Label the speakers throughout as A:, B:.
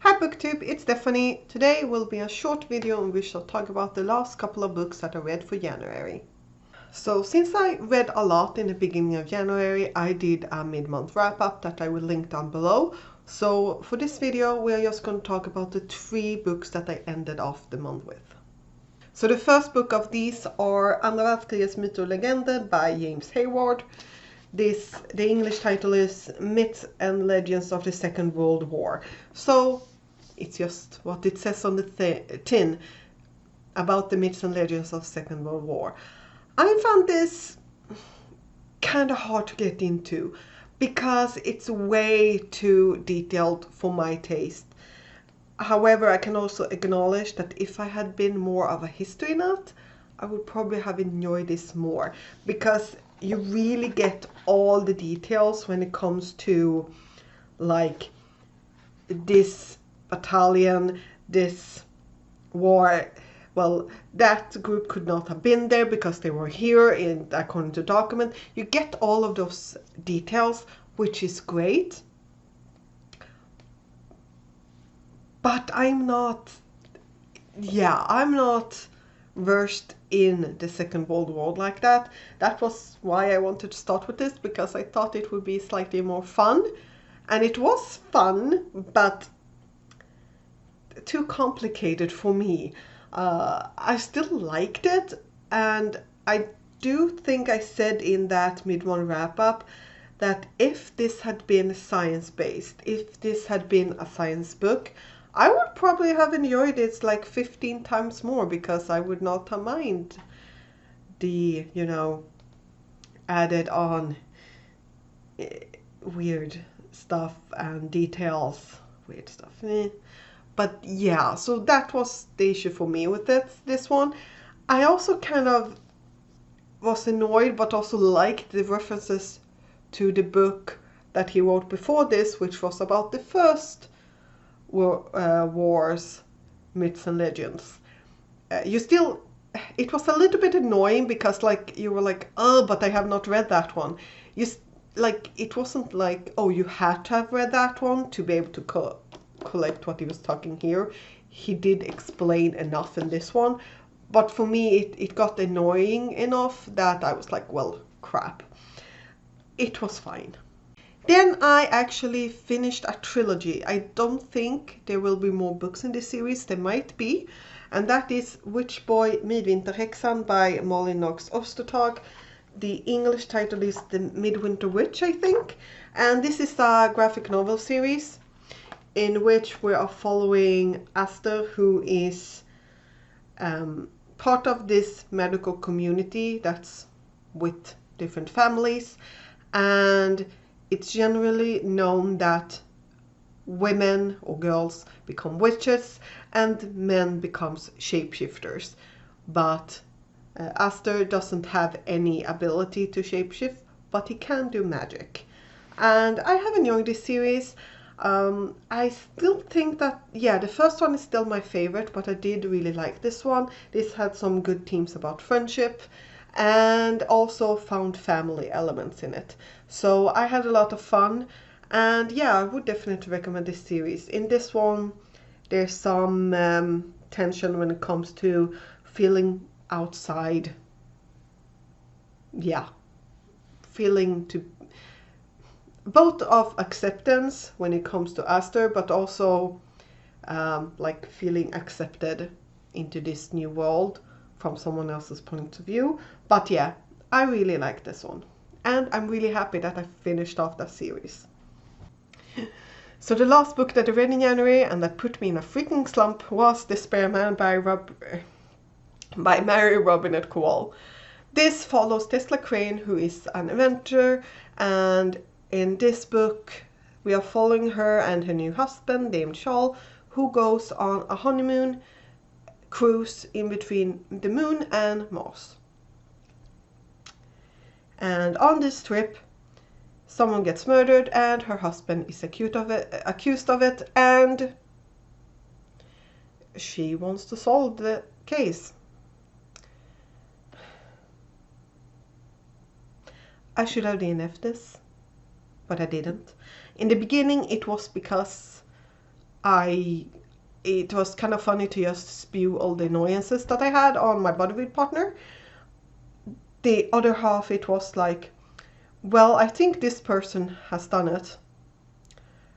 A: Hi BookTube, it's Stephanie. Today will be a short video in which I'll talk about the last couple of books that I read for January. So since I read a lot in the beginning of January, I did a mid-month wrap-up that I will link down below. So for this video, we're just going to talk about the 3 books that I ended off the month with. So the first book of these are Andra världskrigets myter och legender by James Hayward. The English title is Myths and Legends of the Second World War. So it's just what it says on the tin about the myths and legends of Second World War. I found this kind of hard to get into because it's way too detailed for my taste. However, I can also acknowledge that if I had been more of a history nut, I would probably have enjoyed this more, because you really get all the details when it comes to like this battalion, this war. Well, that group could not have been there because they were here according to document. You get all of those details, which is great. But I'm not versed in the Second World War like that. That was why I wanted to start with this, because I thought it would be slightly more fun. And it was fun, but too complicated for me. I still liked it, and I do think I said in that mid-month wrap-up that if this had been science-based, if this had been a science book, I would probably have enjoyed it like 15 times more, because I would not have minded the, added on weird stuff and details. Weird stuff. But yeah, so that was the issue for me with this one. I also kind of was annoyed, but also liked the references to the book that he wrote before this, which was about the first wars, myths and legends. It was a little bit annoying because you were like, oh, but I have not read that one. It wasn't like, oh, you had to have read that one to be able to collect what he was talking here. He did explain enough in this one, but for me it got annoying enough that I was like, well, crap. It was fine. Then I actually finished a trilogy. I don't think there will be more books in this series. There might be. And that is Witchboy Midvinterhäxan by Malin Knox Ostertag. The English title is The Midwinter Witch, I think. And this is a graphic novel series in which we are following Aster, who is part of this medical community that's with different families. And it's generally known that women or girls become witches and men becomes shapeshifters. But Aster doesn't have any ability to shapeshift, but he can do magic. And I have enjoyed this series. I still think that, the first one is still my favorite, but I did really like this one. This had some good themes about friendship and also found family elements in it. So I had a lot of fun, and I would definitely recommend this series. In this one, there's some tension when it comes to feeling outside. Feeling to both of acceptance when it comes to Aster, but also feeling accepted into this new world from someone else's point of view. But I really like this one, and I'm really happy that I finished off that series. So the last book that I read in January and that put me in a freaking slump was Despair Man by Mary Robinette Kowal. This follows Tesla Crane, who is an inventor, and in this book we are following her and her new husband named Charles, who goes on a honeymoon cruise in between the moon and Mars. And on this trip, someone gets murdered and her husband is accused of it, and she wants to solve the case. I should have DNF'd this, but I didn't. In the beginning it was because it was kind of funny to just spew all the annoyances that I had on my bodybuilding partner. The other half, it was like, well, I think this person has done it.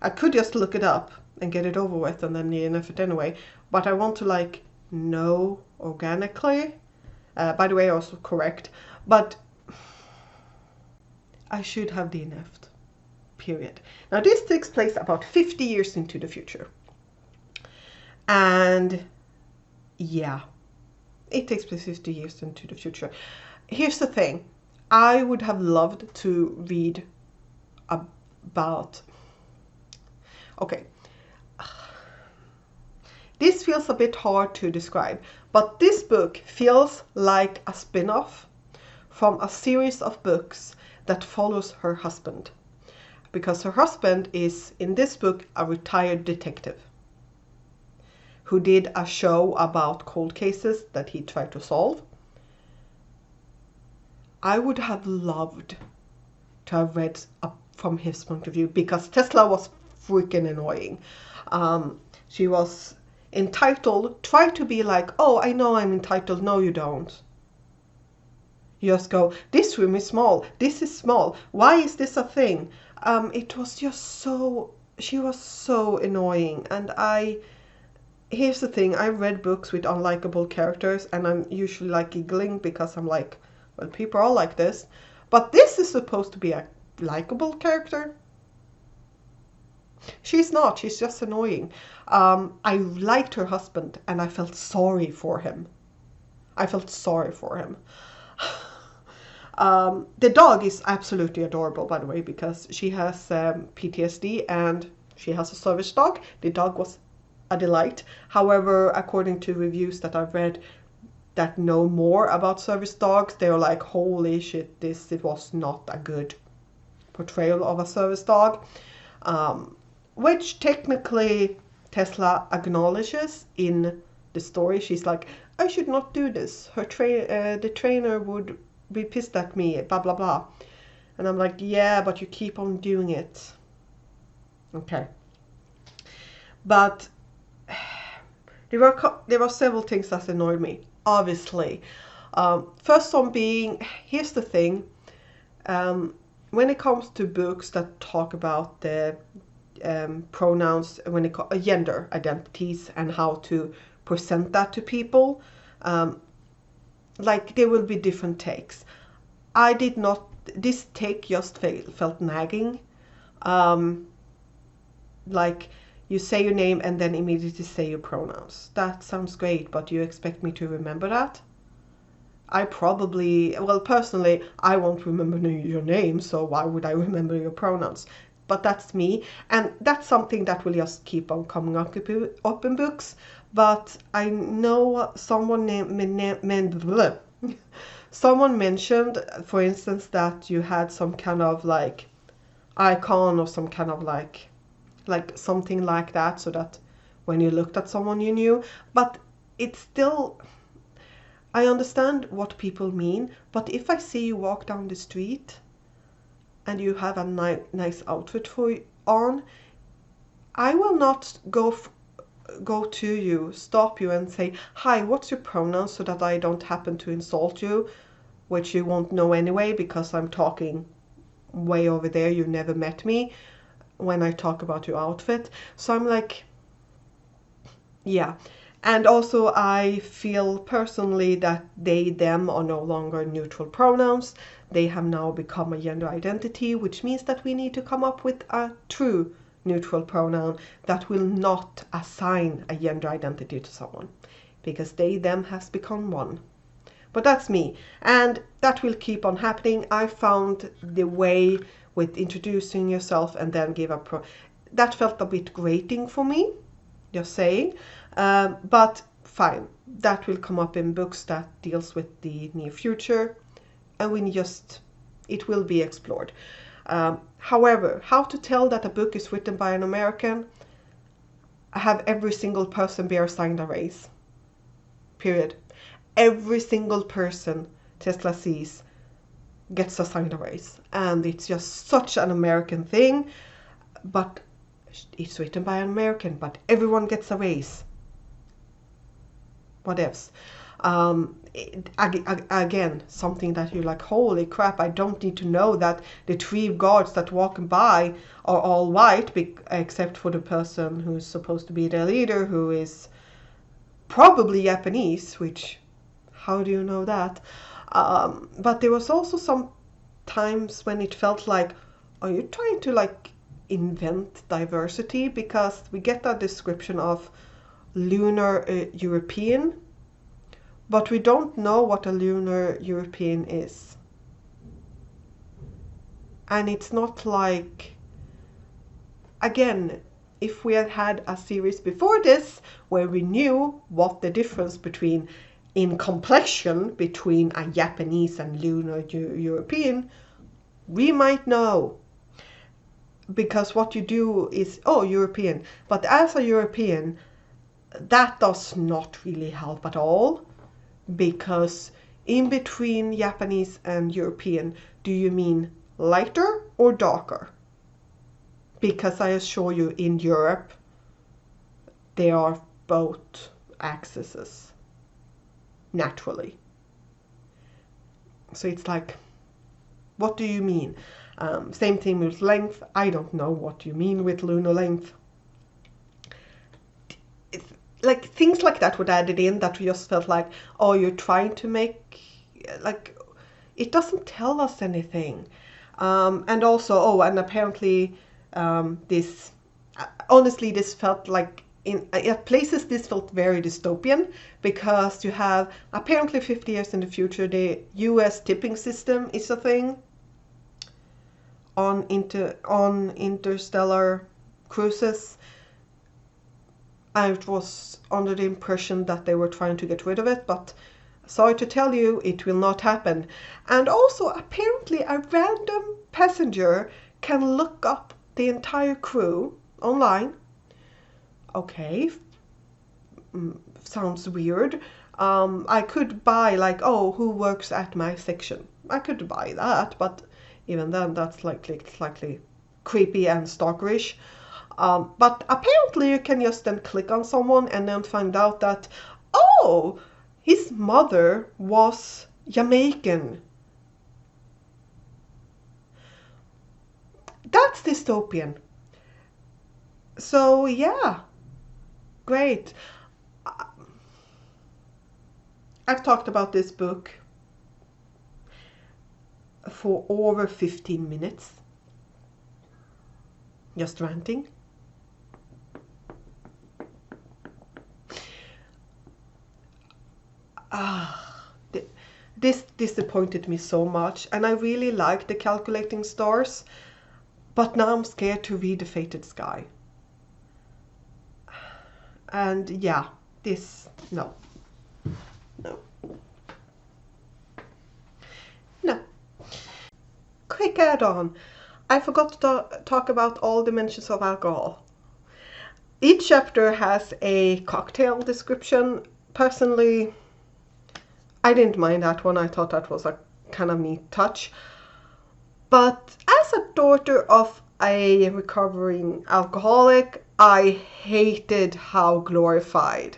A: I could just look it up and get it over with and then DNF it anyway. But I want to like know organically. By the way, also correct. But I should have DNF'd. Period. Now this takes place about 50 years into the future. And yeah, it takes place 50 years into the future. Here's the thing. I would have loved to read about... Okay. This feels a bit hard to describe, but this book feels like a spin-off from a series of books that follows her husband. Because her husband is, in this book, a retired detective who did a show about cold cases that he tried to solve. I would have loved to have read from his point of view, because Tesla was freaking annoying. She was entitled, try to be like, oh, I know I'm entitled. No, you don't. You just go, this room is small. This is small. Why is this a thing? It was just so, she was so annoying. And here's the thing, I read books with unlikable characters and I'm usually like giggling because I'm like, well, people are like this. But this is supposed to be a likable character. She's not, she's just annoying. I liked her husband and I felt sorry for him. The dog is absolutely adorable, by the way, because she has PTSD and she has a service dog. The dog was a delight. However, according to reviews that I've read that know more about service dogs, they're like, holy shit, it was not a good portrayal of a service dog. Which technically Tesla acknowledges in the story. She's like, I should not do this. The trainer would be pissed at me, blah, blah, blah. And I'm like, yeah, but you keep on doing it. Okay. But there were several things that annoyed me, obviously. First one being, here's the thing. When it comes to books that talk about the pronouns, gender identities and how to present that to people, like there will be different takes. This take just felt nagging. Like you say your name and then immediately say your pronouns. That sounds great, but you expect me to remember that? Personally, I won't remember your name, so why would I remember your pronouns? But that's me, and that's something that will just keep on coming up in books. But I know someone mentioned, for instance, that you had some kind of like icon or some kind of like something like that, so that when you looked at someone you knew. But it's still, I understand what people mean, but if I see you walk down the street and you have a nice outfit on, I will not go to you, stop you and say, hi, what's your pronouns, so that I don't happen to insult you, which you won't know anyway because I'm talking way over there, you never met me, when I talk about your outfit. So I'm like, yeah. And also I feel personally that they, them are no longer neutral pronouns. They have now become a gender identity, which means that we need to come up with a true neutral pronoun that will not assign a gender identity to someone, because they, them has become one. But that's me, and that will keep on happening. I found the way with introducing yourself and then give a that felt a bit grating for me, just saying. But fine, that will come up in books that deals with the near future, and it will be explored. However, how to tell that a book is written by an American? Have every single person be assigned a race. Period. Every single person Tesla sees gets assigned a race, and it's just such an American thing. But It's written by an American, but everyone gets a raise. What else? Again, something that you're like, holy crap, I don't need to know that the 3 guards that walk by are all white, except for the person who's supposed to be their leader, who is probably Japanese, which, how do you know that? But there was also some times when it felt like, are you trying to like invent diversity? Because we get that description of lunar European, but we don't know what a lunar European is. And it's not like, again, if we had had a series before this where we knew what the difference between in complexion between a Japanese and lunar European, we might know. Because what you do is, oh, European. But as a European, that does not really help at all. Because in between Japanese and European, do you mean lighter or darker? Because I assure you, in Europe, they are both axes, naturally. So it's like, what do you mean? Same thing with length. I don't know what you mean with lunar length. It's like things like that were added in that we just felt like, oh, you're trying to make, like, it doesn't tell us anything. And also, oh, and apparently this, honestly, this felt like, at places this felt very dystopian, because you have, apparently 50 years in the future, the US tipping system is a thing on interstellar cruises. I was under the impression that they were trying to get rid of it, but sorry to tell you, it will not happen. And also, apparently, a random passenger can look up the entire crew online. Okay, sounds weird. I could buy, like, oh, who works at my section? I could buy that, but even then, that's slightly creepy and stalkerish. But apparently you can just then click on someone and then find out that, oh, his mother was Jamaican. That's dystopian. So yeah, great. I've talked about this book for over 15 minutes. Just ranting. This disappointed me so much, and I really like the Calculating Stars, but now I'm scared to read The Fated Sky. And yeah, this, no. Quick add-on. I forgot to talk about all dimensions of alcohol. Each chapter has a cocktail description. Personally, I didn't mind that one. I thought that was a kind of neat touch. But as a daughter of a recovering alcoholic, I hated how glorified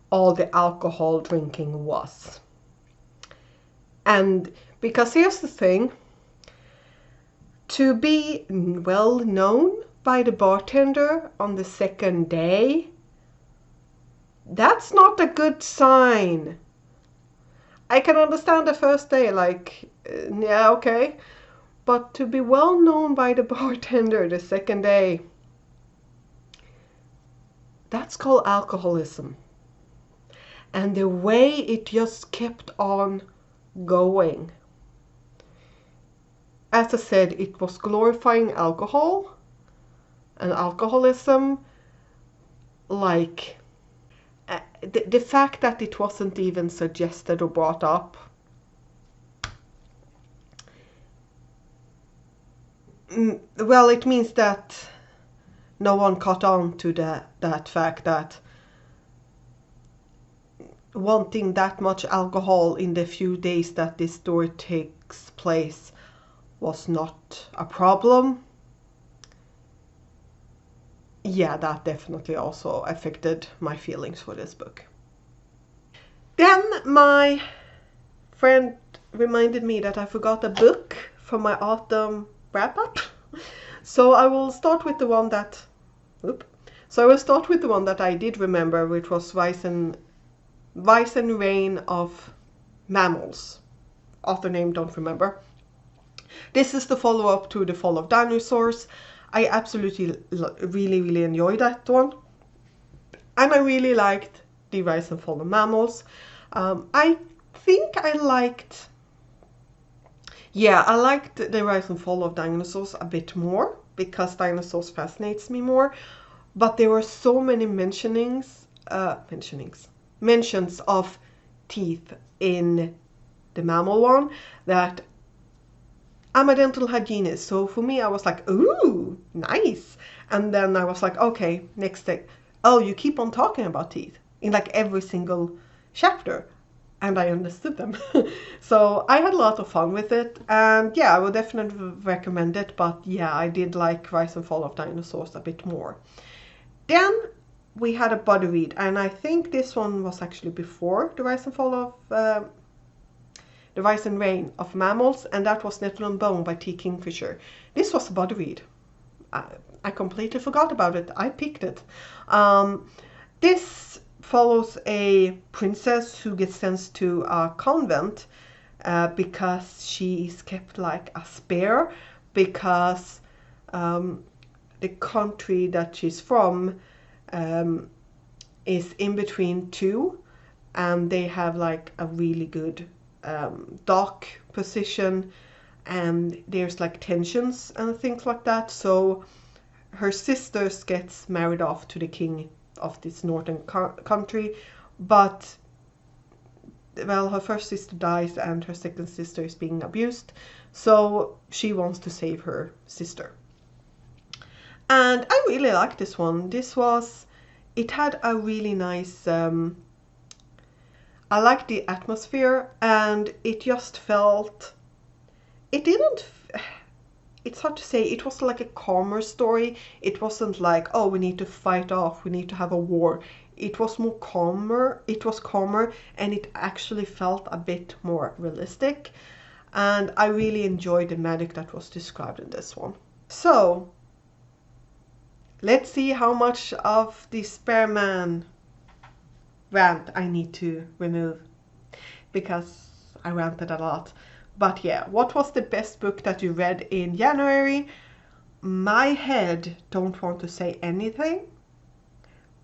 A: all the alcohol drinking was. And because here's the thing, to be well known by the bartender on the second day, that's not a good sign. I can understand the first day, like, yeah, okay. But to be well known by the bartender the second day, that's called alcoholism. And the way it just kept on going. As I said, it was glorifying alcohol and alcoholism, like the fact that it wasn't even suggested or brought up. Well, it means that no one caught on to that fact that wanting that much alcohol in the few days that this story takes place was not a problem. yeah, that definitely also affected my feelings for this book. Then my friend reminded me that I forgot a book for my autumn wrap up. So I will start with the one that So I will start with the one that I did remember, which was Vice and Reign of Mammals. Author name don't remember. This is the follow-up to The Fall of Dinosaurs. I absolutely really enjoyed that one. And I really liked The Rise and Fall of Mammals. I think I liked The Rise and Fall of Dinosaurs a bit more, because dinosaurs fascinates me more. But there were so many mentions of teeth in the mammal one that I'm a dental hygienist. So for me, I was like, ooh, nice. And then I was like, okay, next day. Oh, you keep on talking about teeth in like every single chapter. And I understood them. So I had a lot of fun with it. And yeah, I would definitely recommend it. But yeah, I did like Rise and Fall of Dinosaurs a bit more. Then we had a body read, and I think this one was actually before The Rise and Fall of The Rise and Reign of Mammals, and that was Nettle and Bone by T. Kingfisher. This was a body read. I completely forgot about it. I picked it. This follows a princess who gets sent to a convent because she is kept like a spare, because the country that she's from is in between two, and they have like a really good dock position, and there's like tensions and things like that. So her sisters gets married off to the king of this northern country, but well, her first sister dies and her second sister is being abused, so she wants to save her sister. And I really liked this one. It had a really nice, I liked the atmosphere, and it just felt, it didn't, it's hard to say, it was like a calmer story. It wasn't like, oh, we need to fight off, we need to have a war. It was calmer, and it actually felt a bit more realistic. And I really enjoyed the magic that was described in this one. So, let's see how much of the Spearman rant I need to remove, because I ranted a lot. But yeah, what was the best book that you read in January? My head don't want to say anything,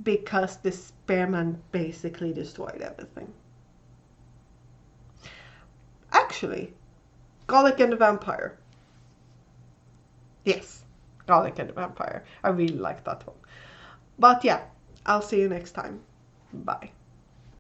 A: because the Spearman basically destroyed everything. Actually, Garlic and the Vampire. Yes, Garlic and the Vampire. I really like that one. But yeah, I'll see you next time. Bye.